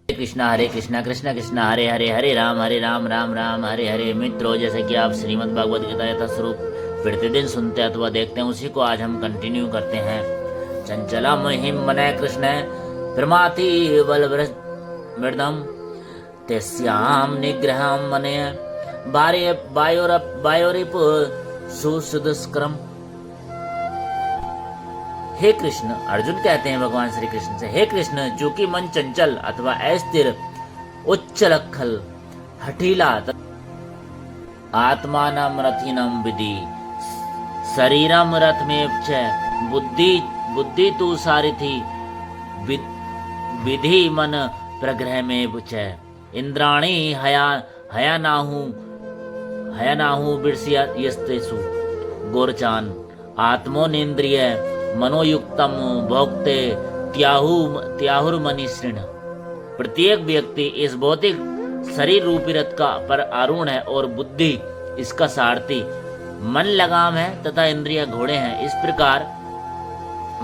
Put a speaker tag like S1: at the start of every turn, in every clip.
S1: हरे कृष्णा कृष्ण कृष्ण हरे हरे, हरे राम राम राम हरे हरे। मित्रों, जैसे कि आप श्रीमद् भागवत गीता यथास्वरूप प्रतिदिन सुनते अथवा देखते हैं, उसी को आज हम कंटिन्यू करते हैं। चंचला महिम मनय कृष्ण प्रमाति बलवृद्धम तस्याम निग्रहम मनय वायोरिप सुसुदस्क्रम। हे कृष्ण, अर्जुन कहते हैं भगवान श्री कृष्ण से, हे कृष्ण, चूंकि मन चंचल अथवा अस्थिर, उच्चलखल, हठीला, आत्मानं रथिनं विधि, शरीरम रथ में च बुद्धि तु सारथि, विधि मन प्रग्रह में च इंद्राणी हयानाहु बिरसियस्तेषु गोरचान आत्मोनेन्द्रिय मनोयुक्तम भोक्ते त्याहुर्मनिश्रीण। प्रत्येक व्यक्ति इस भौतिक शरीर रूपी रथ का पर आरूढ़ है और बुद्धि इसका सारथी, मन लगाम है तथा इंद्रिय घोड़े हैं। इस प्रकार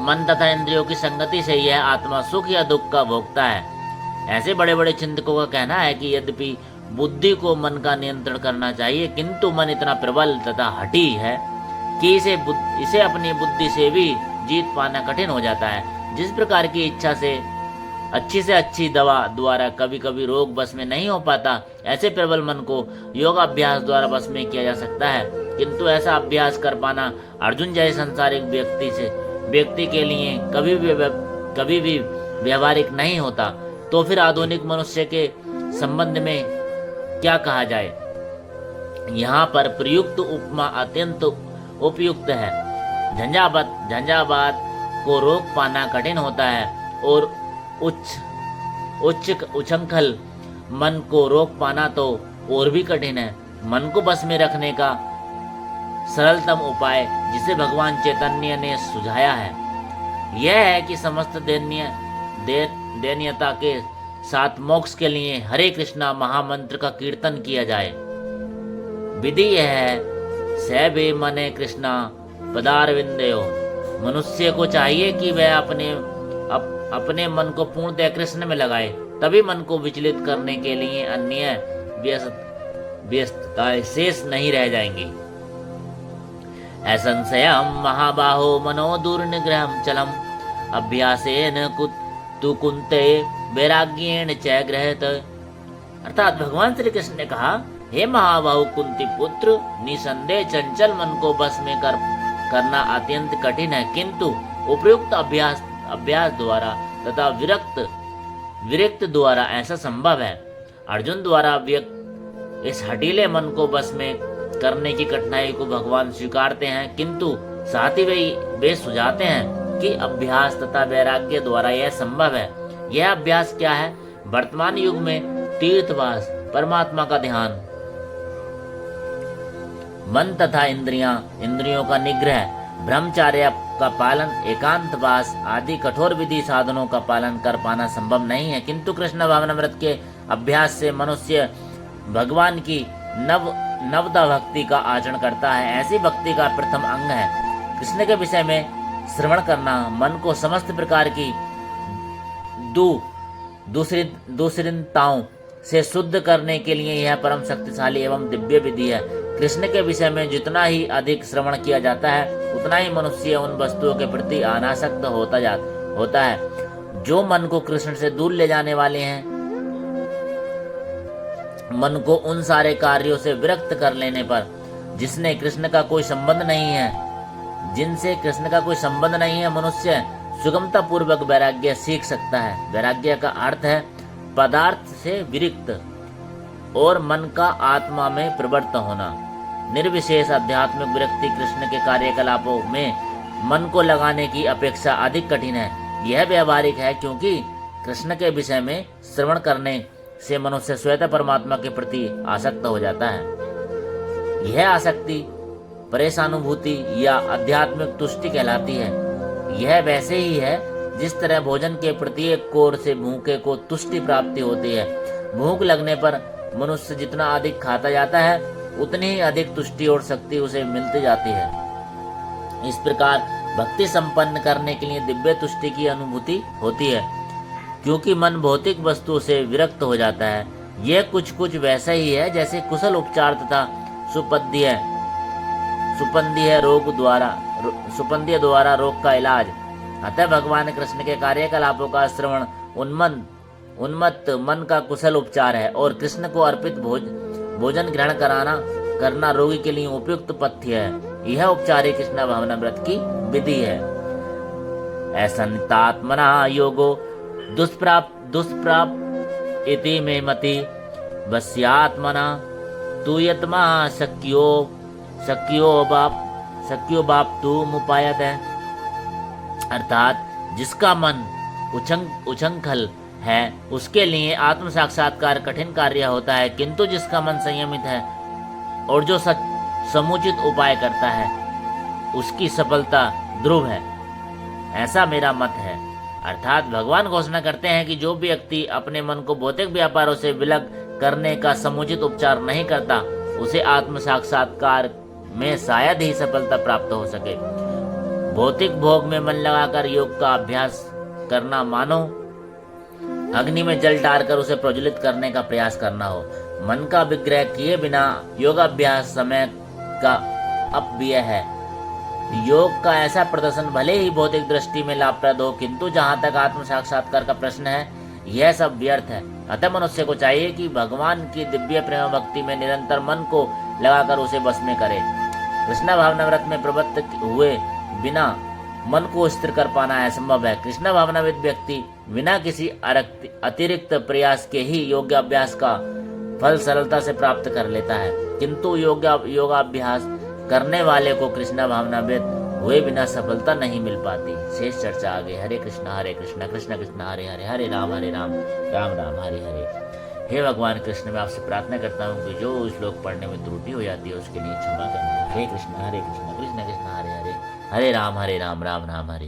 S1: मन तथा इंद्रियों की संगति से यह आत्मा सुख या दुख का भोगता है। ऐसे बड़े बड़े चिंतकों का कहना है कि यद्यपि बुद्धि को मन का नियंत्रण करना चाहिए, किंतु मन इतना प्रबल तथा हठी है कि इसे अपनी बुद्धि से भी जीत पाना कठिन हो जाता है। जिस प्रकार की इच्छा से अच्छी दवा द्वारा कभी कभी रोग बस में नहीं हो पाता, ऐसे प्रबल मन को योग अभ्यास द्वारा बस में किया जा सकता है। किंतु ऐसा अभ्यास कर पाना अर्जुन जैसे संसारिक व्यक्ति के लिए कभी भी व्यवहारिक नहीं होता। तो फिर आधुनिक मनुष्य के संबंध में क्या कहा जाए। यहाँ पर प्रयुक्त उपमा अत्यंत उपयुक्त है। झंझावात को रोक पाना कठिन होता है और उच्छृंखल मन को रोक पाना तो और भी कठिन है। मन को बस में रखने का सरलतम उपाय जिसे भगवान चैतन्य ने सुझाया है, यह है कि समस्त दैन्यता के साथ मोक्ष के लिए हरे कृष्णा महामंत्र का कीर्तन किया जाए। विधि यह है, सैभे मने कृष्णा पदारविंदयो। मनुष्य को चाहिए कि वह अपने मन को पूर्णतः कृष्ण में लगाए, तभी मन को विचलित करने के लिए अन्य व्यस्तताएं शेष नहीं रह जाएंगी। असंशयम महाबाहो मनो दुर्निग्रहम चलम अभ्यासेन तु कुंते वैराग्येण च गृहत। अर्थात भगवान श्री कृष्ण ने कहा, हे महाबाहु कुंती पुत्र, निसंदेह चंचल मन को बस में करना अत्यंत कठिन है, किंतु उपयुक्त अभ्यास द्वारा तथा विरक्त द्वारा ऐसा संभव है। अर्जुन द्वारा व्यक्त इस हठीले मन को बस में करने की कठिनाई को भगवान स्वीकारते हैं, किंतु साथ ही वे सुझाते हैं कि अभ्यास तथा वैराग्य द्वारा यह संभव है। यह अभ्यास क्या है? वर्तमान युग में तीर्थवास, परमात्मा का ध्यान, मन तथा इंद्रियों का निग्रह, ब्रह्मचर्य का पालन, एकांतवास आदि कठोर विधि साधनों का पालन कर पाना संभव नहीं है। किंतु कृष्ण भावनामृत के अभ्यास से मनुष्य भगवान की नवदा भक्ति का आचरण करता है। ऐसी भक्ति का प्रथम अंग है कृष्ण के विषय में श्रवण करना। मन को समस्त प्रकार की दूसरिताओं से शुद्ध करने के लिए यह परम शक्तिशाली एवं दिव्य विधि है। कृष्ण के विषय में जितना ही अधिक श्रवण किया जाता है, उतना ही मनुष्य उन वस्तुओं के प्रति अनासक्त होता है जो मन को कृष्ण से दूर ले जाने वाले हैं। मन को उन सारे कार्यों से विरक्त कर लेने पर जिनसे कृष्ण का कोई संबंध नहीं है, मनुष्य सुगमता पूर्वक वैराग्य सीख सकता है। वैराग्य का अर्थ है पदार्थ से विरक्त और मन का आत्मा में प्रवृत्त होना। निर्विशेष आध्यात्मिक विरक्ति कृष्ण के कार्यकलापों में मन को लगाने की अपेक्षा अधिक कठिन है। यह व्यवहारिक है क्योंकि कृष्ण के विषय में श्रवण करने से मनुष्य स्वतः परमात्मा के प्रति आसक्त हो जाता है। यह आसक्ति परेशानुभूति या आध्यात्मिक तुष्टि कहलाती है। यह वैसे ही है जिस तरह भोजन के प्रत्येक कोर से भूखे को तुष्टि प्राप्ति होती है। भूख लगने पर मनुष्य जितना अधिक खाता जाता है, उतनी ही अधिक तुष्टि और शक्ति उसे मिलती जाती है। इस प्रकार भक्ति संपन्न करने के लिए दिव्य तुष्टि की अनुभूति होती है। क्योंकि मन भौतिक वस्तु से विरक्त हो जाता है। यह कुछ कुछ वैसा ही है जैसे कुशल उपचार तथा सुपंदीय द्वारा रोग का इलाज। अतः भगवान कृष्ण के कार्यकलापों का श्रवण उन्मत्त मन का कुशल उपचार है और कृष्ण को अर्पित भोजन ग्रहण करना रोगी के लिए उपयुक्त पथ्य है। यह उपचारी कृष्ण भावना व्रत की विधि है। ऐसन्नितात्मना योगो दुष्प्राप इति मे मति वस्यात्मना तूयत्मा शक्यो बाप तू मुपायत है। अर्थात जिसका मन उछंखल है उसके लिए आत्म साक्षात्कार कठिन कार्य होता है, किंतु जिसका मन संयमित है और जो समुचित उपाय करता है उसकी सफलता ध्रुव है। ऐसा मेरा मत है। अर्थात भगवान घोषणा करते हैं कि जो व्यक्ति अपने मन को भौतिक व्यापारों से विलग करने का समुचित उपचार नहीं करता उसे आत्म साक्षात्कार में शायद ही सफलता प्राप्त हो सके। भौतिक भोग में मन लगाकर योग का अभ्यास करना मानो अग्नि में जल डालकर उसे प्रज्वलित करने का प्रयास करना हो। मन का विग्रह किए बिना योगाभ्यास समय का अपव्यय है। योग का ऐसा प्रदर्शन भले ही भौतिक दृष्टि में लाभप्रद हो, किंतु जहाँ तक आत्म साक्षात्कार का प्रश्न है यह सब व्यर्थ है। अतः मनुष्य को चाहिए कि भगवान की दिव्य प्रेम भक्ति में निरंतर मन को लगाकर उसे बस में करे। कृष्ण भावना व्रत में प्रवृत्त हुए बिना मन को स्थिर कर पाना असंभव है। कृष्ण भावनाविद व्यक्ति बिना किसी अतिरिक्त प्रयास के ही योगाभ्यास का फल सरलता से प्राप्त कर लेता है, किंतु योगाभ्यास करने वाले को कृष्ण भावनाविद हुए बिना सफलता नहीं मिल पाती। शेष चर्चा आगे। हरे कृष्ण कृष्ण कृष्ण हरे हरे, हरे राम राम राम हरे हरे। हे भगवान कृष्ण, मैं आपसे प्रार्थना करता हूँ कि जो श्लोक पढ़ने में त्रुटि हो जाती है उसके लिए क्षमा करना। हे कृष्ण कृष्ण कृष्ण हरे हरे, हरे राम राम राम हरे हरे।